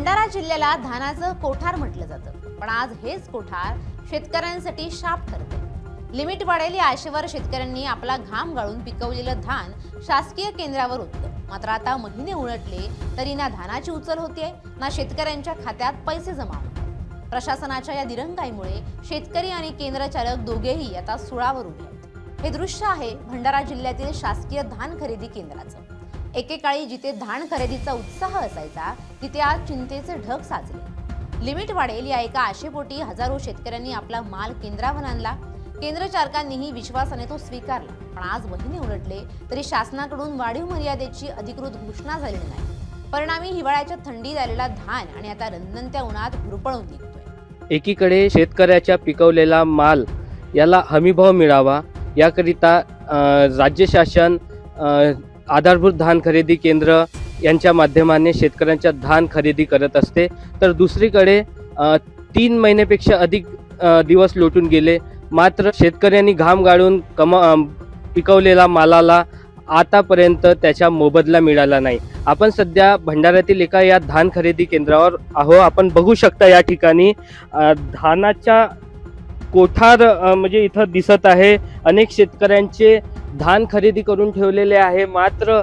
भंडारा जिल्ह्याला धानाचं कोठार म्हटलं जातं, पण आज हेच कोठार शेतकऱ्यांसाठी शाप ठरते। लिमिट वाढेल या आशेवर शेतकऱ्यांनी आपला घाम गाळून पिकवलेलं धान शासकीय केंद्रावर उतरलं। मात्र आता महिने उलटले तरी ना धानाची उचल होतीये ना शेतकऱ्यांच्या खात्यात पैसे जमा होतात। प्रशासनाच्या या दिरंगाईमुळे शेतकरी आणि केंद्र चालक दोघेही आता सुळावर उभे आहेत। हे दृश्य आहे भंडारा जिल्ह्यातील शासकीय धान खरेदी केंद्राचं। एकेकाळी जिथे धान खरेदीचा उत्साह असायचा तिथे आज चिंतेचे ढग साचले। लिमिट वाढेल या एका आशेपोटी हजारो शेतकऱ्यांनी आपला माल केंद्रावर आणला। केंद्र चालकांनीही विश्वासाने तो स्वीकारला, पण आज महिने उलटले तरी शासनाकडून वाढीव मर्यादेची अधिकृत घोषणा झालेली नाही। परिणामी हिवाळ्याच्या थंडीत आलेला धान आणि आता रंधनत्या उन्हात भुरपळून निघतोय। एकीकडे शेतकऱ्याच्या पिकवलेला माल याला हमीभाव मिळावा याकरिता राज्य शासन आधारभूत धान खरेदी केंद्र यांच्या माध्यमाने शेतकऱ्यांच्या धान खरेदी करत असते। तर दुसरीकडे 3 महिन्यापेक्षा अधिक दिवस लोटून गेले, मात्र शेतकऱ्यांनी घाम गाळून पिकवलेला मालाला आतापर्यंत त्याचा मोबदला मिळाला नाही। आपण सध्या भंडाऱ्यातील एका या धान खरेदी केंद्रावर आहोत। आपण बघू शकता या ठिकाणी धानाच्या कोठार म्हणजे इथं दिसत आहे। अनेक शेतकऱ्यांचे धान खरेदी करून ठेवलेले आहे, मात्र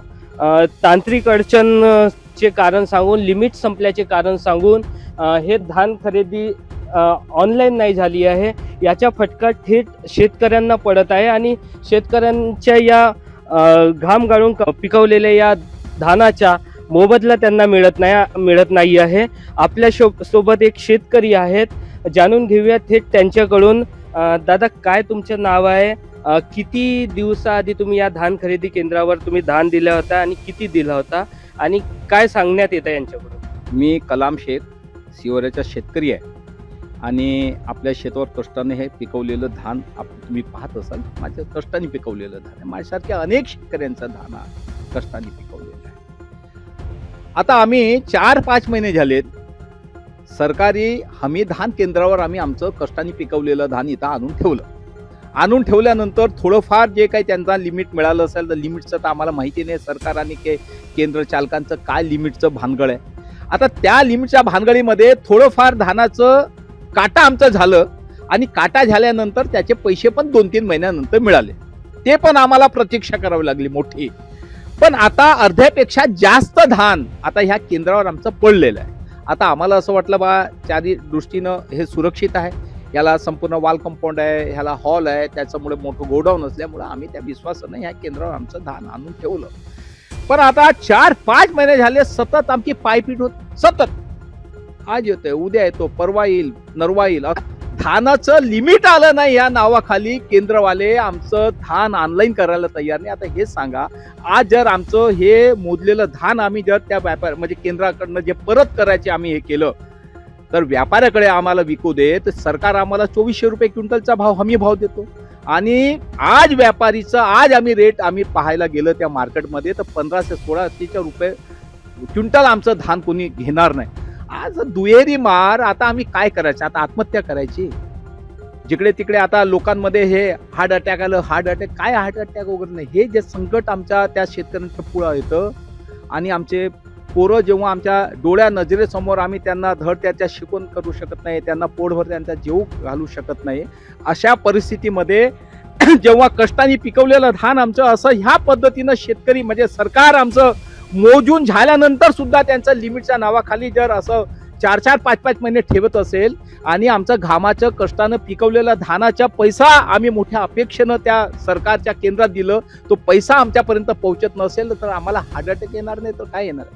तांत्रिक अडचणचे कारण सांगून, लिमिट संपल्याचे कारण सांगून हे धान खरेदी ऑनलाईन नाही झाली आहे। याचा फटका थेट शेतकऱ्यांना पडत आहे आणि शेतकऱ्यांच्या या घाम गाळून पिकवलेल्या या धानाचा मोबदला त्यांना मिळत नाही आहे। आपल्या सोबत एक शेतकरी आहेत, जाणून घेऊया थेट त्यांच्याकडून। दादा, काय तुमचं नाव आहे? किती दिवसाआधी तुम्ही या धान खरेदी केंद्रावर तुम्ही धान दिला होता आणि किती दिला होता आणि काय सांगण्यात येतं यांच्याकडून? मी कलाम शेख शिवऱ्याचा शेतकरी आहे आणि आपल्या शेतावर कष्टाने हे पिकवलेलं धान तुम्ही पाहत असाल। माझ्या कष्टाने पिकवलेलं धान आहे, माझ्यासारख्या अनेक शेतकऱ्यांचा धान कष्टाने पिकवलेला आहे। आता आम्ही 4-5 महिने झालेत सरकारी हमी धान केंद्रावर आम्ही आमचं कष्टाने पिकवलेलं धान इथं आणून ठेवल्यानंतर थोडंफार जे काही त्यांचा लिमिट मिळालं असेल तर लिमिटचं तर आम्हाला माहिती नाही, सरकार आणि केंद्र चालकांचं काय लिमिटचं भानगड आहे। आता त्या लिमिटच्या भानगडीमध्ये थोडंफार धानाचं काटा आमचं झालं आणि काटा झाल्यानंतर त्याचे पैसे पण 2-3 महिन्यानंतर मिळाले, ते पण आम्हाला प्रतीक्षा करावी लागली मोठी। पण आता अर्ध्यापेक्षा जास्त धान आता ह्या केंद्रावर आमचं पडलेलं आहे। आता आम्हाला असं वाटलं बा चारी दृष्टीनं हे सुरक्षित आहे, याला संपूर्ण वॉल कंपाऊंड आहे, ह्याला हॉल आहे, त्याच्यामुळे मोठं गोडाऊन असल्यामुळे आम्ही त्या विश्वासाने ह्या केंद्रावर आमचं धान आणून ठेवलं। पण आता 4-5 महिने झाले सतत आमची पायपीट होत, सतत आज येतोय, उद्या येतो, परवा येईल, नरवा येईल। धानाचं लिमिट आलं नाही या नावाखाली केंद्रवाले आमचं धान ऑनलाईन करायला तयार नाही। आता हे सांगा, आज जर आमचं हे मोजलेलं धान आम्ही जर त्या व्यापार म्हणजे केंद्राकडनं जे परत करायचे आम्ही हे केलं तर व्यापाऱ्याकडे आम्हाला विकू दे, तर सरकार आम्हाला 2400 रुपये क्विंटलचा भाव हमी भाव देतो आणि आज व्यापारीचं आज आम्ही रेट आम्ही पाहायला गेलं त्या मार्केटमध्ये तर 1500-1600 रुपये क्विंटल आमचं धान कोणी घेणार नाही। आज दुहेरी मार, आता आम्ही काय करायचं? आता आत्महत्या करायची जिकडे तिकडे। आता लोकांमध्ये हे हार्ट अटॅक आलं, हार्ट अटॅक काय, हार्ट अटॅक वगैरे नाही, हे जे संकट आमच्या त्या शेतकऱ्यांच्या पुढं येतं आणि आमचे पोरं जेव्हा आमच्या डोळ्या नजरेसमोर आम्ही त्यांना धड त्याच्या शिकवण करू शकत नाही, त्यांना पोटभर त्यांचा जीव घालू शकत नाही, अशा परिस्थितीमध्ये जेव्हा कष्टाने पिकवलेलं धान आमचं असं ह्या पद्धतीनं शेतकरी म्हणजे सरकार आमचं मोजून झाल्यानंतर सुद्धा त्यांच्या लिमिटच्या नावाखाली जर असं 4-4, 5-5 महिने ठेवत असेल आणि आमचं घामाचं कष्टानं पिकवलेला धानाचा पैसा आम्ही मोठ्या अपेक्षेनं त्या सरकारच्या केंद्रात दिलं, तो पैसा आमच्यापर्यंत पोहोचत नसेल तर आम्हाला हार्ट अटॅक येणार नाही तर काय येणार?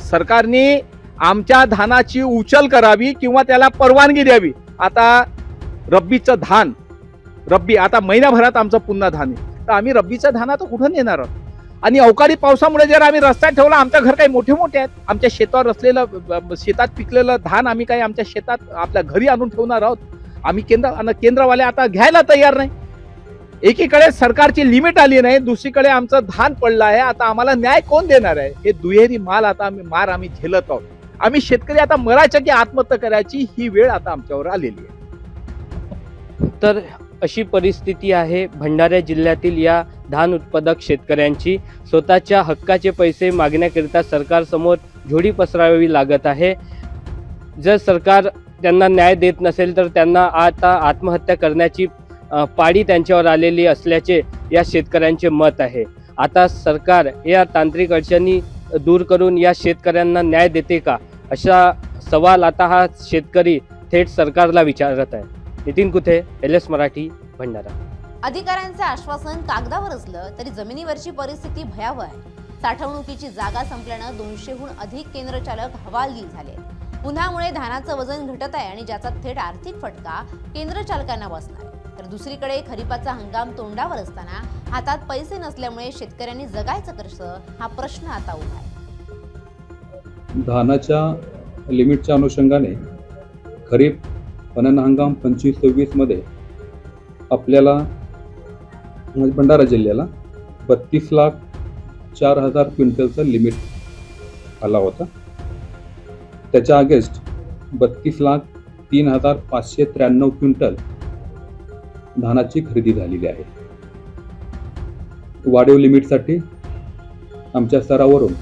सरकारने आमच्या धानाची उचल करावी किंवा त्याला परवानगी द्यावी। आता रब्बीचं धान, रब्बी आता महिन्याभरात आमचं पुन्हा धान आहे, तर आम्ही रब्बीचं धान आता कुठं नेणार आहोत? आणि अवकाळी पावसामुळे जर आम्ही रस्त्यात ठेवला, आमचं घर काही मोठे मोठे आहेत, आमच्या शेतावर असलेलं शेतात पिकलेलं धान आम्ही काही आमच्या शेतात आपल्या घरी आणून ठेवणार आहोत? आम्ही केंद्रवाले आता घ्यायला तयार नाही। एकीकडे सरकारची लिमिट आली नाही, दुसरीकडे आमचं धान पडलं आहे, आता आम्हाला न्याय कोण देणार आहे? हे दुहेरी माल आता आम्ही झेलत आहोत। आम्ही शेतकरी आता मरायचं की आत्महत्या करायची ही वेळ आता आमच्यावर आलेली आहे। तर अशी परिस्थिती आहे भंडारा जिल्ह्यातील या धान उत्पादक शेतकऱ्यांची। स्वतःच्या हक्काचे पैसे मागण्याकरिता सरकारसमोर झोडी पसरावी लागत आहे। जर सरकार त्यांना न्याय देत नसेल तर त्यांना आता आत्महत्या करण्याची पाळी त्यांच्यावर आलेली असल्याचे या शेतकऱ्यांचे मत आहे. आता सरकार या तांत्रिक अडचणी दूर करून या शेतकऱ्यांना न्याय देते का, असा सवाल आता हा शेतकरी थेट सरकारला विचारत आहे. नितीन कुथे, LS मराठी, भंडारा. अधिकाऱ्यांचे आश्वासन कागदावर असलं तरी जमिनीवरची परिस्थिती भयावह आहे. साठवणुकीची जागा संपल्यानं 200हून अधिक केंद्रचालक हवालदिल झाले. उन्हामुळे धानाचं वजन घटत आहे आणि ज्याचा थेट आर्थिक फटका केंद्रचालकांना बसणार आहे. तर दुसरीकडे खरीपाचा हंगाम तोंडावर असताना हातात पैसे नसल्यामुळे शेतकऱ्यांनी जगायचं कसं, हा प्रश्न आता उभा आहे. धानाच्या लिमिटच्या अनुषंगाने खरीप पणन हंगाम 25-26 मध्ये आपल्याला म्हणजे भंडारा जिल्ह्याला 32,04,000 क्विंटलचं लिमिट आला होता. त्याच्या अगेन्स्ट 32,03,593 क्विंटल धानाची खरेदी झालेली आहे. वाढीव लिमिटसाठी आमच्या स्तरावरून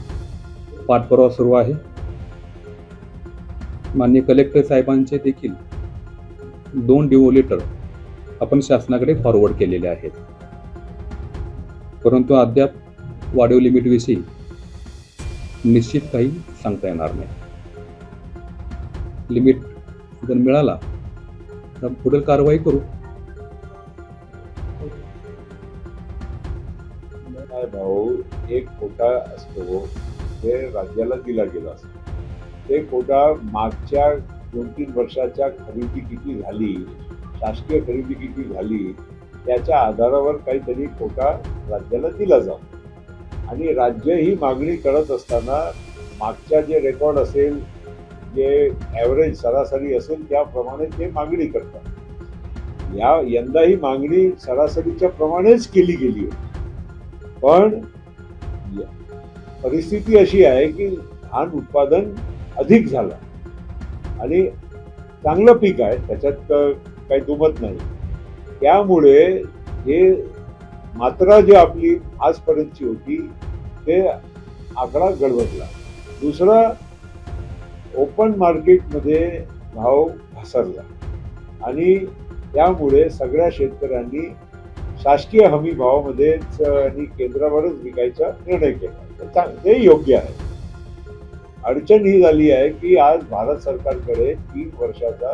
पाठपुरावा सुरू आहे. माननीय कलेक्टर साहेबांचे देखील 2 डिओ लेटर आपण शासनाकडे फॉरवर्ड केलेले आहेत, परंतु अद्याप वाढीव लिमिटविषयी निश्चित काही सांगता येणार नाही. लिमिट जर मिळाला तर पुढील कारवाई करू. भाऊ, एक कोटा असतो ते राज्याला दिला गेला असतो. ते कोटा मागच्या 2-3 वर्षाच्या खरेदी किती झाली, शासकीय खरेदी किती झाली, त्याच्या आधारावर काहीतरी कोटा राज्याला दिला जातो. आणि राज्य ही मागणी करत असताना मागच्या जे रेकॉर्ड असेल, जे ॲव्हरेज सरासरी असेल त्याप्रमाणे ते मागणी करतात. यंदा ही मागणी सरासरीच्या प्रमाणेच केली गेली होती. पण परिस्थिती अशी आहे की धान उत्पादन अधिक झालं आणि चांगलं पीक आहे, त्याच्यात काही दुमत नाही. त्यामुळे हे मात्रा जी आपली आजपर्यंतची होती ते आकडा गडबडला. दुसरं, ओपन मार्केटमध्ये भाव घसरला आणि त्यामुळे सगळ्या शेतकऱ्यांनी शासकीय हमी भावामध्येच आणि केंद्रावरच विकायचा निर्णय केला. ते योग्य आहे. अडचण ही झाली आहे की आज भारत सरकारकडे 3 वर्षाचा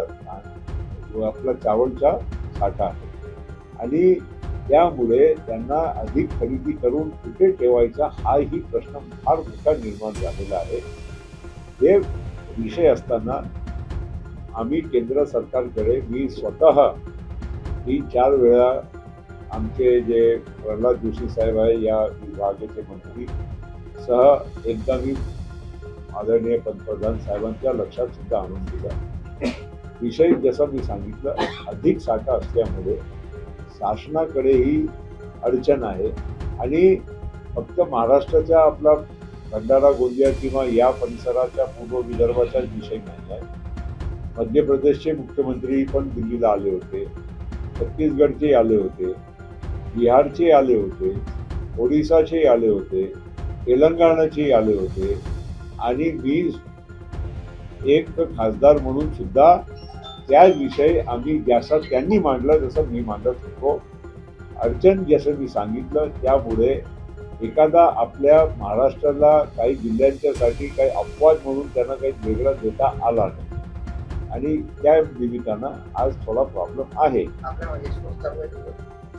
आपला चावलचा साठा आहे आणि त्यामुळे त्यांना अधिक खरेदी करून कुठे ठेवायचा हाही प्रश्न फार मोठा निर्माण झालेला आहे. हे विषय असताना आम्ही केंद्र सरकारकडे, मी स्वतः 3-4 वेळा आमचे जे प्रल्हाद जोशी साहेब आहे या विभागाचे मंत्री सह एकदा मी आदरणीय पंतप्रधान साहेबांच्या लक्षात सुद्धा आणून दिला. विषय जसं मी सांगितलं, अधिक साठा असल्यामुळे शासनाकडेही अडचण आहे आणि फक्त महाराष्ट्राच्या आपला भंडारा, गोंदिया किंवा या परिसराच्या पूर्व विदर्भाचाच विषय नाही आहे. मध्य प्रदेशचे मुख्यमंत्री पण दिल्लीला आले होते, छत्तीसगडचे आले होते, बिहारचे आले होते, ओडिसाचे आले होते, तेलंगणाचे आले होते आणि मी एक खासदार म्हणून सुद्धा त्याच विषय आम्ही जसं त्यांनी मांडला तसं मी मांडत होतो. अडचण जसं मी सांगितलं, त्यामुळे एखादा आपल्या महाराष्ट्राला काही जिल्ह्यांच्यासाठी काही अपवाद म्हणून त्यांना काही वेगळा देता आला नाही आणि त्या निमित्तानं आज थोडा प्रॉब्लेम आहे.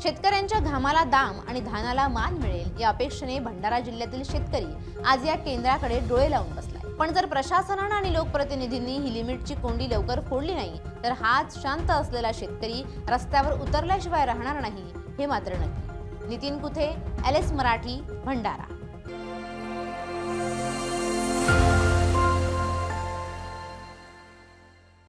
शेतकऱ्यांच्या घामाला दाम आणि धानाला मान मिळेल या अपेक्षेने भंडारा जिल्ह्यातील शेतकरी आज या केंद्राकडे डोळे लावून बसलाय. पण जर प्रशासनानं आणि लोकप्रतिनिधींनी ही लिमिटची कोंडी लवकर फोडली नाही तर हाच शांत असलेला शेतकरी रस्त्यावर उतरल्याशिवाय राहणार नाही, हे मात्र नक्की. नितीन कुथे, LS मराठी, भंडारा.